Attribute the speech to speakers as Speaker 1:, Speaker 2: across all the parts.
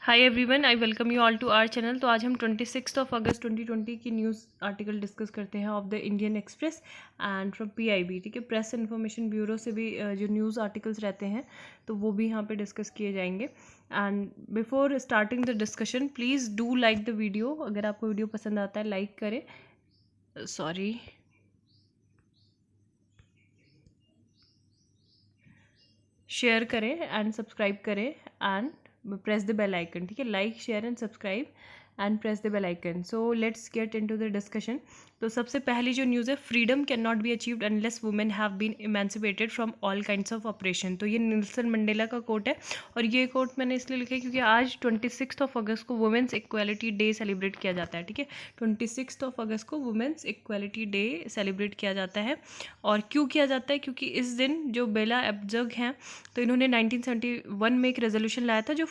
Speaker 1: Hi everyone, I welcome you all to our channel. तो आज हम 26 अगस्त 2020 की न्यूज़ आर्टिकल डिस्कस करते हैं of the Indian express and from PIB. ठीक है, प्रेस इन्फॉर्मेशन ब्यूरो से भी जो न्यूज़ आर्टिकल्स रहते हैं तो वो भी यहाँ पे डिस्कस किए जाएंगे। And before starting the discussion please do like the video. अगर आपको वीडियो पसंद आता है लाइक करें, शेयर करें एंड सब्सक्राइब करें and press the bell icon. ठीक है, like share and subscribe and press the bell icon. So let's get into the discussion. तो सबसे पहली जो न्यूज़ है, freedom can not be achieved unless women have been emancipated from all kinds of operation. तो ये Nelson Mandela का quote है और ये कोट मैंने इसलिए लिखा है क्योंकि आज 26 अगस्त को वुमेन्स इक्वालिटी डे सेलिब्रेट किया जाता है। ठीक है, 26 अगस्त को वुमेन्स इक्वालिटी डे सेलिब्रेट किया जाता है। और क्यों किया जाता है? क्योंकि इस दिन जो बेला एब्जर्ग हैं तो इन्होंने 1971 में एक रेजोल्यूशन लाया था जो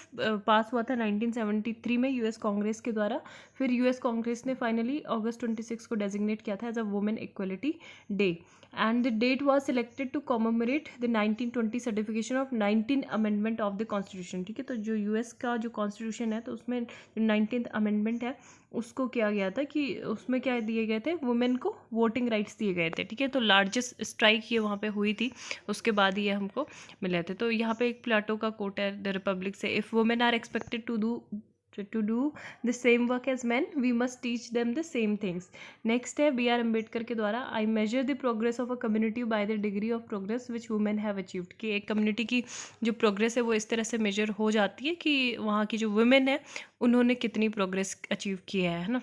Speaker 1: पास हुआ था 1973 में यूएस कांग्रेस के द्वारा। फिर यूएस कांग्रेस ने फाइनली अगस्त 26 को डेजिग्नेट किया था as a women equality day and the date was selected to commemorate the 1920 certification of 19 amendment of the constitution. ठीक है, तो जो यूएस का जो कॉन्स्टिट्यूशन है तो उसमें जो 19th अमेंडमेंट है उसको किया गया था कि उसमें क्या दिए गए थे, वुमेन को वोटिंग राइट्स दिए गए थे। ठीक है, तो लार्जेस्ट स्ट्राइक ये वहाँ पे हुई थी, उसके बाद ये हमको मिले थे। तो यहाँ पे एक प्लाटो का कोट है द रिपब्लिक से, if women are expected to do the same work as man we must teach them the same things. Next है बी आर अम्बेडकर के द्वारा, I measure the progress of a community by the degree of progress which women have achieved. कि एक community की जो progress है वो इस तरह से मेजर हो जाती है कि वहाँ की जो वुमेन है उन्होंने कितनी प्रोग्रेस अचीव की है ना।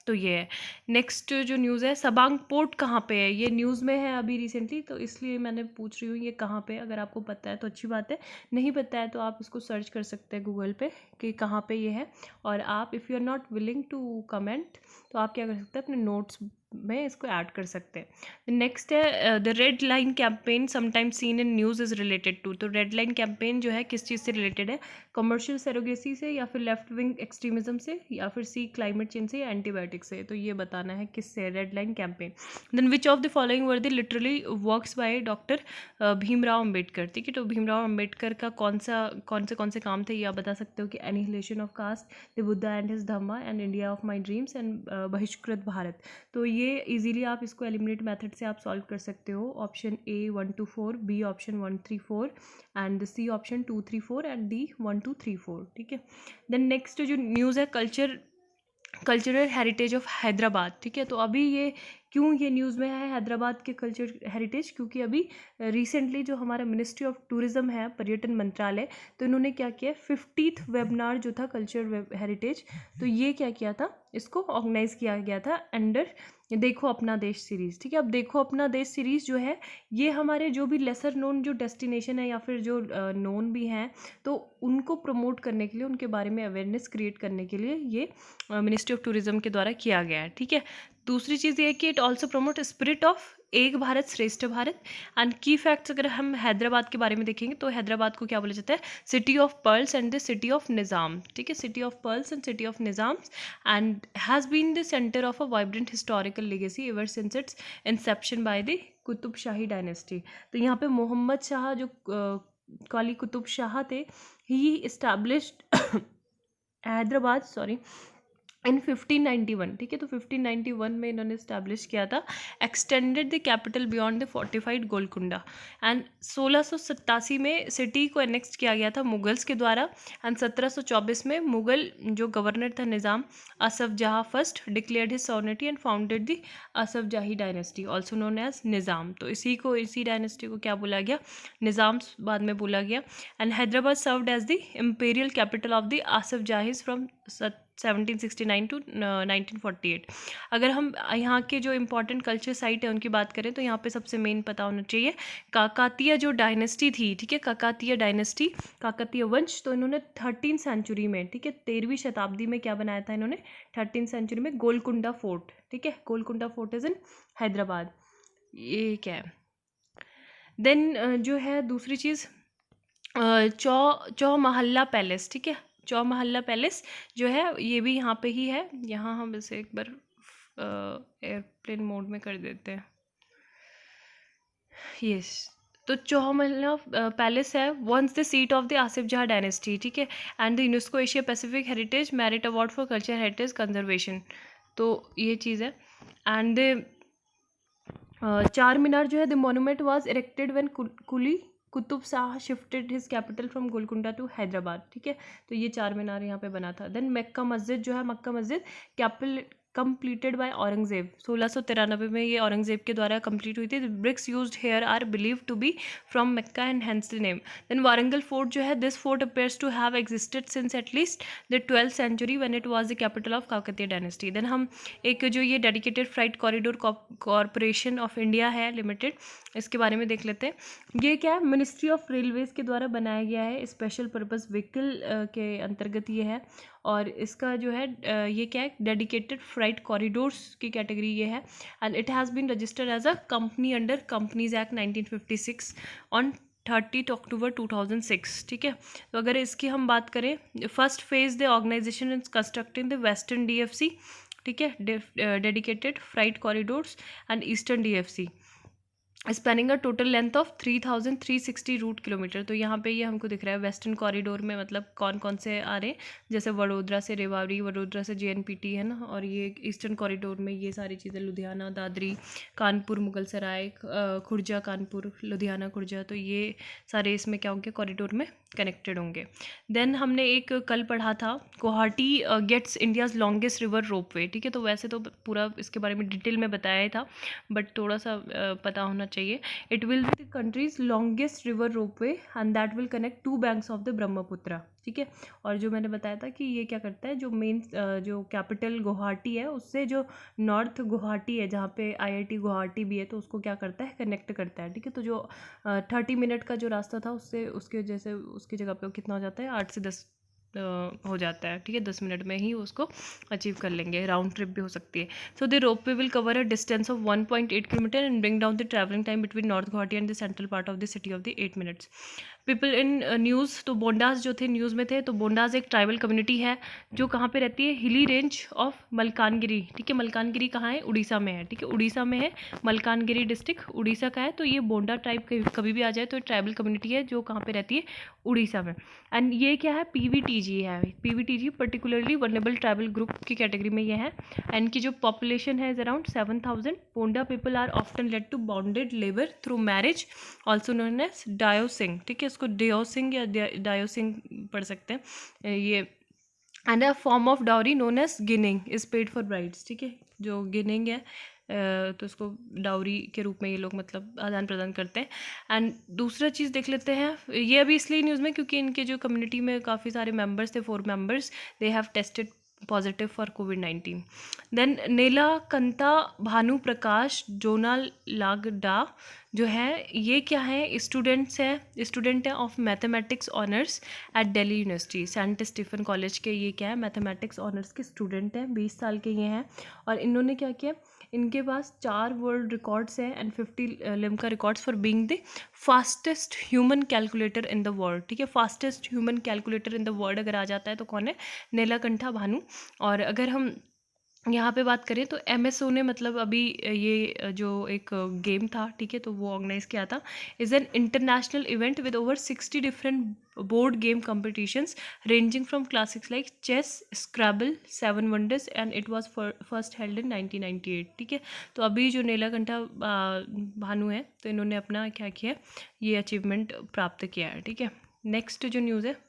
Speaker 1: तो ये है। नेक्स्ट जो न्यूज़ है, सबांग पोर्ट कहाँ पे है? ये न्यूज़ में है अभी रिसेंटली, तो इसलिए मैंने पूछ रही हूँ ये कहाँ पे है। अगर आपको पता है तो अच्छी बात है, नहीं पता है तो आप इसको सर्च कर सकते हैं गूगल पे कि कहाँ पे ये है। और आप if you are not willing to comment तो आप क्या कर सकते हैं, अपने नोट्स में इसको ऐड कर सकते हैं। नेक्स्ट है the red line campaign sometimes seen in news is related to. तो रेड लाइन कैंपेन जो है किस चीज़ से रिलेटेड है? कमर्शियल सरोगेसी से, या फिर लेफ्ट विंग एक्सट्रीमिज्म से, या फिर सी क्लाइमेट चेंज से, या एंटीबायोटिक से। तो ये बताना है किससे, red line campaign. Then which of the following were the literally works by doctor Bhimrao Ambedkar. ठीक है, तो भीमराव अम्बेडकर का कौन से काम थे ये आप बता सकते हो कि annihilation of caste, the Buddha and his dhamma, and India of my dreams, and Bahishkrit Bharat. तो ये इजीली आप इसको एलिमिनेट मेथड से आप सॉल्व कर सकते हो। Option A 1 to 4, B option 1 3 4 and C option 2 3 4 and D 1 2 3 4। ठीक है, देन नेक्स्ट जो न्यूज़ है, कल्चरल हेरिटेज ऑफ हैदराबाद। ठीक है, तो अभी ये क्यों ये न्यूज़ में है हैदराबाद के कल्चर हेरिटेज? क्योंकि अभी रिसेंटली जो हमारा मिनिस्ट्री ऑफ टूरिज़्म है, पर्यटन मंत्रालय, तो इन्होंने क्या किया, 50th वेबिनार जो था कल्चर हेरिटेज, तो ये क्या किया था, इसको ऑर्गेनाइज किया गया था अंडर देखो अपना देश सीरीज़। ठीक है, अब देखो अपना देश सीरीज़ जो है ये हमारे जो भी लेसर नोन जो डेस्टिनेशन है या फिर जो नोन भी हैं तो उनको प्रमोट करने के लिए, उनके बारे में अवेयरनेस क्रिएट करने के लिए ये मिनिस्ट्री ऑफ टूरिज़्म के द्वारा किया गया है। ठीक है, दूसरी चीज़ ये है कि it also promote spirit of एक भारत श्रेष्ठ भारत। एंड की फैक्ट्स अगर हम हैदराबाद के बारे में देखेंगे तो हैदराबाद को क्या बोला जाता है, city of pearls and the city of Nizam. ठीक है, city of pearls and city of Nizam, and has been the centre of a vibrant historical legacy ever since its inception by the Qutb Shahi dynasty. तो यहाँ पे मोहम्मद शाह जो काली कुतुब शाह थे, ही इस्टेब्लिश्ड हैदराबाद इन 1591। ठीक है, तो 1591 में इन्होंने इस्टेब्लिश किया था, extended the capital beyond the fortified Golconda, and 1687 में सिटी को एनेक्स किया गया था मुगल्स के द्वारा, एंड 1724 में मुगल जो गवर्नर था निज़ाम असफ जहाँ first declared his sovereignty and founded the Asaf जाही डायनेस्टी ऑल्सो नोन एज निज़ाम। तो इसी डायनेस्टी को क्या बोला गया, निज़ाम बाद में बोला गया। And Hyderabad served as the imperial capital of the Asaf Jahis from 1769 to 1948। अगर हम यहाँ के जो इम्पोर्टेंट कल्चर साइट है उनकी बात करें तो यहाँ पे सबसे मेन पता होना चाहिए काकातीय जो डायनेस्टी थी। ठीक है, काकातीय डायनेस्टी, काकातीय वंश, तो इन्होंने 13th सेंचुरी में, ठीक है 13वीं शताब्दी में क्या बनाया था इन्होंने, 13th सेंचुरी में गोलकुंडा फोर्ट। ठीक है, Golconda fort is in Hyderabad. ये क्या है, देन जो है दूसरी चीज़ चौमहल्ला पैलेस। ठीक है, चौमहल्ला पैलेस जो है ये भी यहाँ पे ही है। यहाँ हम इसे एक बार एयरप्लेन मोड में कर देते हैं। यस, तो चौहमहला पैलेस है once the seat of the Asaf Jah dynasty, ठीक है, and the UNESCO Asia Pacific heritage merit award for culture heritage conservation, तो ये चीज़ है। एंड चार मीनार जो है the monument was erected when Quli Qutb Shah shifted his capital from Golconda to Hyderabad, ठीक है, तो ये चार मीनार यहाँ पे बना था। देन मक्का मस्जिद जो है, मक्का मस्जिद कैपिटल कंप्लीटेड बाय औरंगजेब, 1693 में ये औरंगजेब के द्वारा कंप्लीट हुई थी। Bricks used here are believe to be from Mecca and hence the name. Then Warangal fort जो है, this fort appears to have existed since at least the 12th century when it was the capital of Kakatiya dynasty. Then हम एक जो ये dedicated freight corridor corporation of India है limited, इसके बारे में देख लेते हैं। ये क्या है, मिनिस्ट्री ऑफ रेलवेज के द्वारा बनाया गया है, स्पेशल पर्पस व्हीकल के अंतर्गत ये है, और इसका जो है ये क्या है, डेडिकेटेड फ्राइट कॉरिडोर्स की कैटेगरी ये है, and it has been registered as a company under companies act 1956 on 30 October 2006, ठीक है। तो अगर इसकी हम बात करें, first phase the organisation is constructing the western DFC, ठीक है, dedicated freight corridors and eastern DFC spanning a total length of 3360 route kilometre. तो यहाँ पे ये हमको दिख रहा है वेस्टर्न कॉरिडोर में मतलब कौन कौन से आ रहे हैं, जैसे वडोदरा से रेवाड़ी, वडोदरा से JNPT है ना, और ये ईस्टर्न कॉरिडोर में ये सारी चीज़ें लुधियाना, दादरी, कानपुर, मुगल सराय, खुर्जा, कानपुर, लुधियाना, खुर्जा, तो ये सारे इसमें क्या होंगे, कॉरिडोर में कनेक्टेड होंगे। देन हमने एक कल पढ़ा था, Guwahati gets India's longest river ropeway, ठीक है, तो वैसे तो पूरा इसके बारे में डिटेल में बताया ही था, बट थोड़ा सा पता होना चाहिए। It will be the countries longest river ropeway and that will connect 2 banks of the Brahmaputra, ठीक है। और जो मैंने बताया था कि ये क्या करता है, जो मेन जो कैपिटल गुवाहाटी है उससे जो नॉर्थ गुवाहाटी है जहाँ पे IIT गुवाहाटी भी है, तो उसको क्या करता है, कनेक्ट करता है, ठीक है। तो जो 30 मिनट का जो रास्ता था उससे उसके वजह से उसकी जगह पे कितना हो जाता है, 8 से 10 हो जाता है, ठीक है, 10 मिनट में ही उसको अचीव कर लेंगे, राउंड ट्रिप भी हो सकती है। So the ropeway will cover a distance of 1.8 kilometre and bring down the travelling time between north Guwahati and the central part of the city of the 8 minutes. People in news, तो बोंडास जो थे news में थे, तो बोंडास एक tribal community है जो कहाँ पे रहती है, हिली रेंज ऑफ मलकानगिरी, ठीक है, मलकानगिरी कहाँ है, उड़ीसा में है, ठीक है, उड़ीसा में है, मलकानगिरी डिस्ट्रिक्ट उड़ीसा का है। तो ये बोंडा ट्राइब कभी भी आ जाए तो ट्राइबल कम्युनिटी है जो कहाँ पे रहती है, उड़ीसा में। एंड ये क्या है, PVTG है, PVTG particularly vulnerable tribal group की कैटेगरी में ये है, एंड इनकी जो पॉपुलेशन है is around 7000। Bonda people are often led to bonded labour through marriage, also known as डायोसिंग, ठीक है, इसको डियोसिंग या डायोसिंग पढ़ सकते हैं ये। And a form of dowry known as ginning is paid for brides, ठीक है, जो गिनिंग है तो इसको डाउरी के रूप में ये लोग मतलब आदान प्रदान करते हैं। एंड दूसरा चीज़ देख लेते हैं, ये अभी इसलिए न्यूज़ में क्योंकि इनके जो कम्युनिटी में काफ़ी सारे मेंबर्स थे, 4 members, they have tested positive for COVID-19। Then Neelakanta Bhanu Prakash Jonnalagadda जो है, ये क्या है, स्टूडेंट है of mathematics honours at Delhi university, saint Stephen college के ये क्या है, मैथमेटिक्स ऑनर्स के स्टूडेंट हैं, 20 साल के ये हैं, और इन्होंने क्या किया, इनके पास 4 वर्ल्ड रिकॉर्ड्स हैं and 50 Limca records for being the fastest human calculator in the world, ठीक है, fastest human calculator in the world अगर आ जाता है तो कौन है, नीलाकंठा भानु। और अगर हम यहाँ पे बात करें तो MSO ने मतलब अभी ये जो एक गेम था, ठीक है, तो वो ऑर्गेनाइज किया था, is an international event with over 60 different board game competitions ranging from classics like chess, scrabble, 7 wonders, and it was first held in 1998, ठीक है। तो अभी जो नीलाकंठा भानु है, तो इन्होंने अपना क्या किया, ये अचीवमेंट प्राप्त किया है, ठीक है। नेक्स्ट जो न्यूज़ है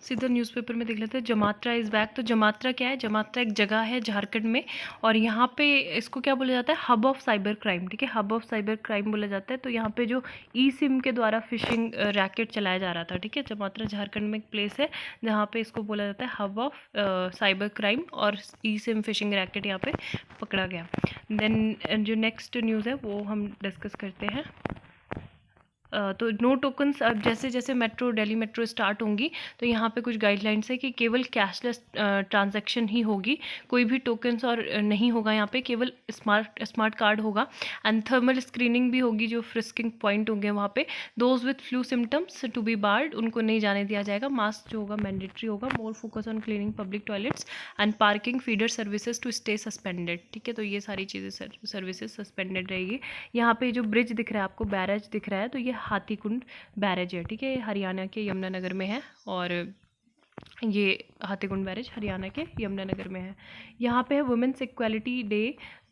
Speaker 1: सीधा न्यूज़पेपर में देख लेते हैं, जमात्रा इज़ बैक। तो जमात्रा क्या है, जमात्रा एक जगह है झारखंड में, और यहाँ पे इसको क्या बोला जाता है, हब ऑफ साइबर क्राइम, ठीक है, हब ऑफ साइबर क्राइम बोला जाता है। तो यहाँ पे जो eSIM के द्वारा फिशिंग रैकेट चलाया जा रहा था, ठीक है, जमात्रा झारखंड में एक प्लेस है जहाँ पे इसको बोला जाता है हब ऑफ साइबर क्राइम, और eSIM फिशिंग रैकेट यहाँ पे पकड़ा गया। देन जो नेक्स्ट न्यूज़ है वो हम डिस्कस करते हैं। तो नो टोकन्स। अब जैसे जैसे मेट्रो, दिल्ली मेट्रो स्टार्ट होंगी तो यहाँ पे कुछ गाइडलाइंस है कि केवल कैशलेस ट्रांजैक्शन ही होगी, कोई भी टोकन्स और नहीं होगा यहाँ पे, केवल स्मार्ट कार्ड होगा। एंड थर्मल स्क्रीनिंग भी होगी, जो फ्रिस्किंग पॉइंट होंगे वहाँ पे। Those with flu symptoms to be barred, उनको नहीं जाने दिया जाएगा। मास्क जो होगा मैंडेटरी होगा। More focus on cleaning public toilets and parking feeder services to stay suspended, ठीक है। तो ये सारी चीज़ें सर्विसेज सस्पेंडेड रहेगी। यहाँ पे जो ब्रिज दिख रहा है आपको, बैरेज दिख रहा है, तो ये हाथीकुंड बैरेज है, ठीक है। ये हरियाणा के यमुनानगर में है, और ये हाथीकुंड बैरेज हरियाणा के यमुनानगर में है। यहाँ पे है वुमेन्स इक्वालिटी डे।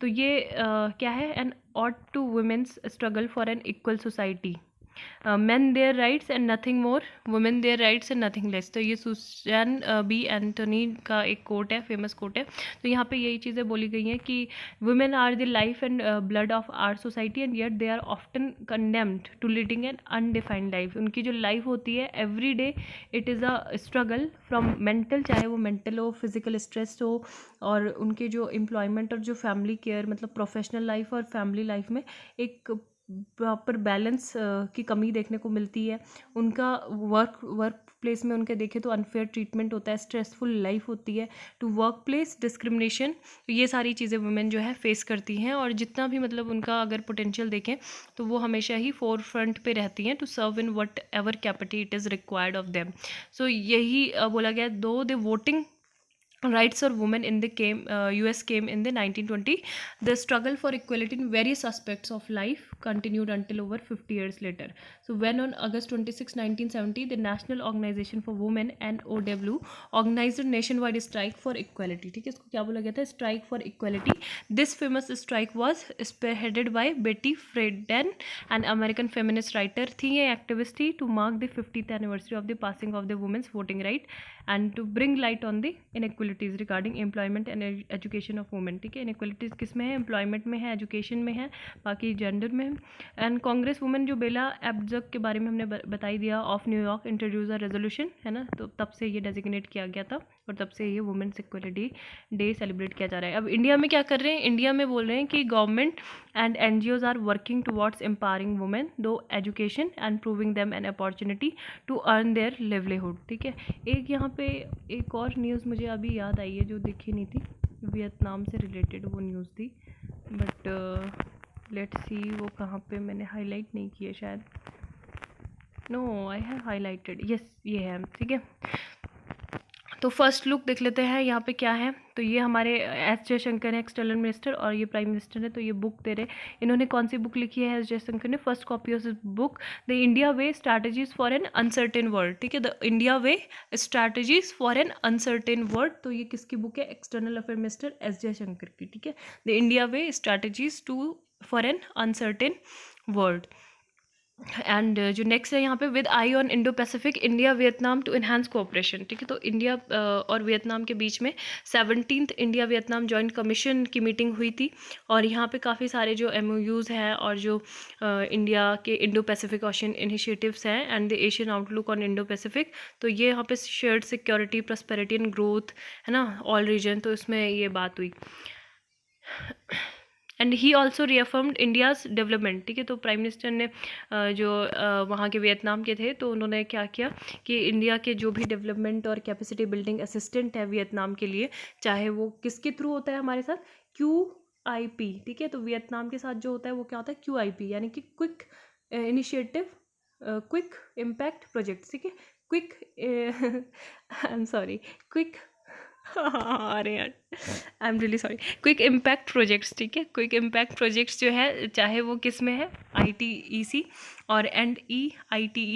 Speaker 1: तो ये क्या है, an ode to women's struggle for an equal society, men their rights and nothing more, women their rights and nothing less. तो ये सुजैन बी एंटोनी का एक कोट है, फेमस कोट है। तो यहाँ पे यही चीज़ें बोली गई हैं कि women are the life and blood of our society and yet they are often condemned to leading an undefined life. उनकी जो लाइफ होती है every day it is a struggle from mental, चाहे वो मेंटल हो, फिजिकल स्ट्रेस हो, और उनके जो एम्प्लॉयमेंट और जो फैमिली केयर, मतलब प्रोफेशनल लाइफ और फैमिली लाइफ में एक प्रॉपर बैलेंस की कमी देखने को मिलती है। उनका वर्क प्लेस में उनके देखें तो अनफेयर ट्रीटमेंट होता है, स्ट्रेसफुल लाइफ होती है, टू वर्क प्लेस डिस्क्रिमिनेशन। तो ये सारी चीज़ें वुमेन जो है फेस करती हैं, और जितना भी मतलब उनका अगर पोटेंशियल देखें तो वो हमेशा ही फोर फ्रंट पे रहती हैं, to serve in whatever capacity it is required of them. So यही बोला गया, though the voting rights of women in the US came in the 1920. The struggle for equality in various aspects of life continued until over 50 years later. So when on August 26, 1970, the National Organization for Women NOW organized a nationwide strike for equality, ठीक है। इसको क्या बोला गया था, strike for equality. This famous strike was spearheaded by Betty Friedan, an American feminist writer थी, ये activist थी, to mark the 50th anniversary of the passing of the women's voting right and to bring light on the inequalities regarding employment and education of women, ठीक है। inequalities किस में है, employment में है, एजुकेशन में है, बाकी जेंडर में है। एंड कांग्रेस वुमेन जो बेला एब्जर्ग के बारे में हमने बताई दिया, of New York introduce a resolution, है ना। तो तब से ये डेजिग्नेट किया गया था, और तब से ये वुमेन्स इक्वलिटी डे सेलिब्रेट किया जा रहा है। अब इंडिया में क्या कर रहे हैं, इंडिया में बोल रहे हैं कि government and NGOs are working towards empowering women through education and proving them an opportunity to earn their livelihood, ठीक है। एक यहाँ पे एक और न्यूज़ मुझे अभी याद आई है जो दिखी नहीं थी, वियतनाम से रिलेटेड वो न्यूज़ थी, बट लेट्स सी वो कहाँ पे मैंने हाईलाइट नहीं किया शायद। No, I have highlighted, yes ये है, ठीक है। तो फर्स्ट लुक देख लेते हैं यहाँ पे क्या है। तो ये हमारे एस जयशंकर हैं, एक्सटर्नल मिनिस्टर, और ये प्राइम मिनिस्टर है। तो ये बुक दे रहे, इन्होंने कौन सी बुक लिखी है एस जयशंकर ने, first copy of this book, the India way strategies for an uncertain world, ठीक है। The India way strategies for an uncertain world. तो ये किसकी बुक है, external affair minister S Jaishankar की, ठीक है। The India way strategies to for an uncertain world. And जो नेक्स्ट है यहाँ पे, with eye on Indo Pacific India Vietnam to enhance cooperation, ठीक है। तो इंडिया और वियतनाम के बीच में 17th India Vietnam joint commission की मीटिंग हुई थी, और यहाँ पे काफ़ी सारे जो MOUs हैं और जो इंडिया के इंडो पैसिफिक ओशन इनिशिएटिव्स हैं and the ASEAN outlook on Indo Pacific, तो ये यहाँ पे shared security, prosperity and growth, है ना, ऑल रीजन, तो इसमें ये बात हुई। And he also reaffirmed India's development, ठीक है। तो प्राइम मिनिस्टर ने जो वहाँ के वियतनाम के थे, तो उन्होंने क्या किया कि इंडिया के जो भी डेवलपमेंट और कैपेसिटी बिल्डिंग असिस्टेंट है वियतनाम के लिए, चाहे वो किसके थ्रू होता है हमारे साथ, QIP, ठीक है। तो वियतनाम के साथ जो होता है वो क्या होता है, QIP, यानी कि quick initiative, quick impact project, ठीक है। Quick I am sorry, quick अरे यार, I am really sorry, quick impact projects, ठीक है। क्विक इम्पैक्ट प्रोजेक्ट्स जो है, चाहे वो किस में है, ITEC और ITE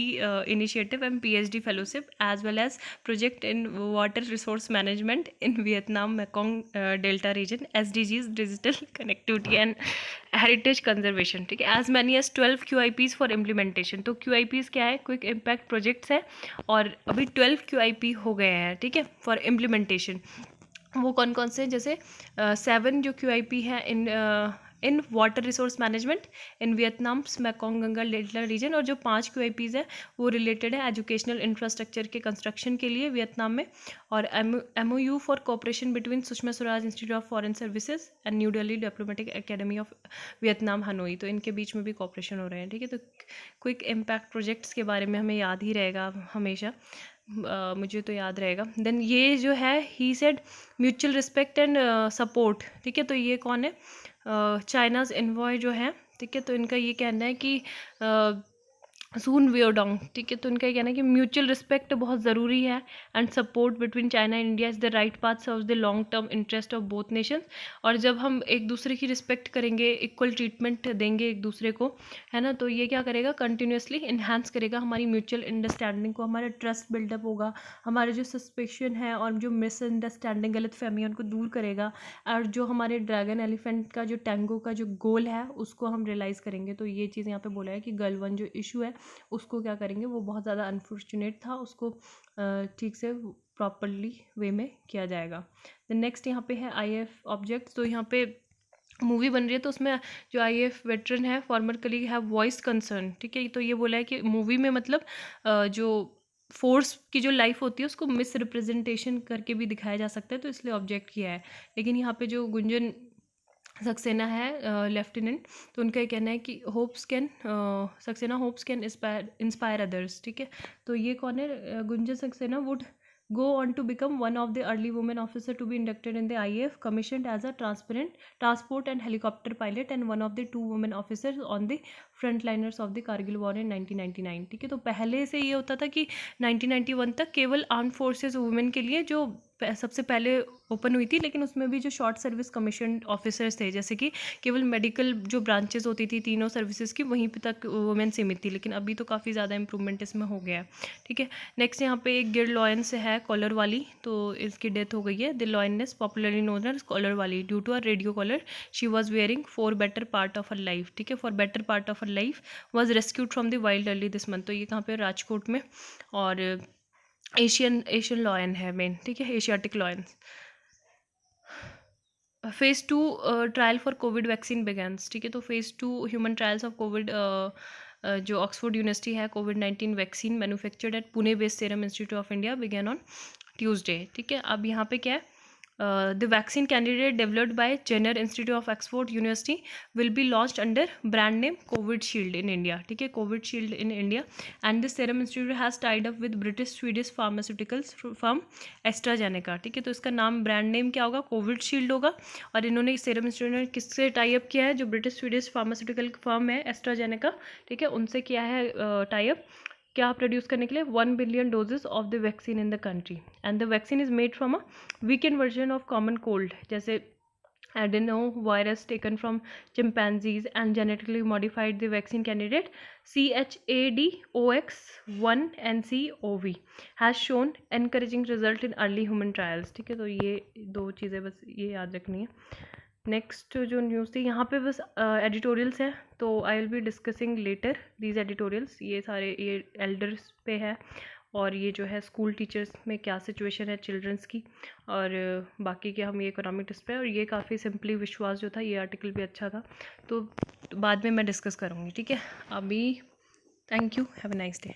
Speaker 1: initiative and PhD fellowship, as well as project in water resource management in Vietnam Mekong delta region, SDGs digital connectivity and heritage conservation, ठीक है। As many as 12 QIPs for implementation. तो QIPs क्या है, quick impact projects है, और अभी 12 QIP हो गए हैं, ठीक है, फॉर इम्प्लीमेंटेशन। वो कौन कौन से हैं, जैसे 7 जो QIP है in water resource management in Vietnam's Mekong Ganga delta region. और जो 5 QIPs है वो रिलेटेड है एजुकेशनल इंफ्रास्ट्रक्चर के कंस्ट्रक्शन के लिए वियतनाम में। और MOU for cooperation between Sushma Swaraj institute of foreign services and new Delhi diplomatic academy of Vietnam Hanoi. तो इनके बीच में भी कॉपरेशन हो रहे हैं, ठीक है। तो क्विक इम्पैक्ट प्रोजेक्ट्स के बारे में हमें याद ही रहेगा हमेशा, मुझे तो याद रहेगा। देन ये जो है he said mutual respect and support, ठीक है। तो ये कौन है, चाइनाज एनवॉय जो है, ठीक है। तो इनका ये कहना है कि सून वियोडोंग, ठीक है। तो इनका ये कहना है कि म्यूचुअल रिस्पेक्ट बहुत ज़रूरी है and support between China and India is the right path serves the long term interest of both Nations. और जब हम एक दूसरे की रिस्पेक्ट करेंगे, इक्वल ट्रीटमेंट देंगे एक दूसरे को, है ना, तो ये क्या करेगा, कंटिन्यूसली इन्हांस करेगा हमारी म्यूचुअल अंडरस्टैंडिंग को, हमारा ट्रस्ट बिल्डअप होगा, हमारे जो सस्पेशन है और जो मिसअंडरस्टैंडिंग गलत फहमियाँ उनको दूर करेगा। और जो हमारे ड्रैगन एलिफेंट का जो टैंगो का जो गोल है उसको हम रियलाइज़ करेंगे। तो ये चीज़ यहाँ पे बोला है कि गलवान जो इशू है उसको क्या करेंगे, वो बहुत ज़्यादा अनफॉर्चुनेट था, उसको ठीक से प्रॉपरली वे में किया जाएगा। द नेक्स्ट यहाँ पे है IAF ऑब्जेक्ट। तो यहाँ पे मूवी बन रही है तो उसमें जो IAF वेटरन है, farmer colleague have voice concern, ठीक है। तो ये बोला है कि मूवी में मतलब जो फोर्स की जो लाइफ होती है उसको मिस रिप्रेजेंटेशन करके भी दिखाया जा सकता है, तो इसलिए ऑब्जेक्ट किया है। लेकिन यहाँ पे जो गुंजन सक्सेना है लेफ्टिनेंट, तो उनका ये कहना है कि Saxena hopes can inspire others, ठीक है। तो ये कौन है, Gunjan Saxena would go on to become one of the early women officer to be inducted in the IAF, commissioned as a transport and helicopter pilot and one of the 2 women officers on the frontliners of the Kargil war in 1999, ठीक है। तो पहले से ये होता था कि 1991 तक केवल आर्म फोर्सेस वुमेन के लिए जो सबसे पहले ओपन हुई थी, लेकिन उसमें भी जो शॉर्ट सर्विस कमीशन ऑफिसर्स थे, जैसे कि केवल मेडिकल जो ब्रांचेस होती थी तीनों सर्विसेज की, वहीं पे तक वुमेन सीमित थी। लेकिन अभी तो काफ़ी ज़्यादा इंप्रूवमेंट इसमें हो गया है, ठीक है। नेक्स्ट यहाँ पे एक गिर लॉयंस है कॉलर वाली, तो इसकी डेथ हो गई है। The lioness popularly known as collar वाली due to a radio collar she was wearing for better part of her life, ठीक है। For better part of her life was rescued from the wild early this month. तो ये कहाँ पे, राजकोट में। और Asian lion है मेन, ठीक है, Asiatic lions. Phase 2 trial for covid vaccine begins, ठीक है। तो Phase 2 human trials of covid जो ऑक्सफोर्ड यूनिवर्सिटी है कोविड-19 vaccine manufactured at Pune based serum institute of India began on Tuesday, ठीक है। अब यहाँ पे क्या है, the vaccine candidate developed by Jenner Institute of Oxford University will be launched under brand name Covishield in India, ठीक है, Covishield in India, and this Serum Institute has tied up with British Swedish pharmaceuticals firm AstraZeneca, ठीक है। तो इसका नाम brand name क्या होगा, Covishield होगा। और इन्होंने सेरम इंस्टीट्यूट ने किससे टाई अप किया है, जो ब्रिटिश स्वीडिश फार्मास्यूटिकल फर्म है एस्ट्राजेनेका, ठीक है, उनसे किया है टाई अप, क्या प्रोड्यूस करने के लिए 1 billion doses of the vaccine in the country. And the vaccine is made from a weekend version of common cold, जैसे adeno virus taken from chimpanzees and genetically modified the vaccine candidate CHADOX1NCOV has shown encouraging result in early human trials, ठीक है। तो ये दो चीज़ें बस ये याद रखनी है। नेक्स्ट जो न्यूज़ थी यहाँ पे बस एडिटोरियल्स है, तो I will be discussing later these editorials. ये सारे ये एल्डर्स पे है, और ये जो है स्कूल टीचर्स में क्या सिचुएशन है चिल्ड्रंस की, और बाकी के हम ये इकोनॉमिक्स पे। और ये काफ़ी सिंपली विश्वास जो था, ये आर्टिकल भी अच्छा था, तो बाद में मैं डिस्कस करूँगी, ठीक है। अभी thank you, have a nice day.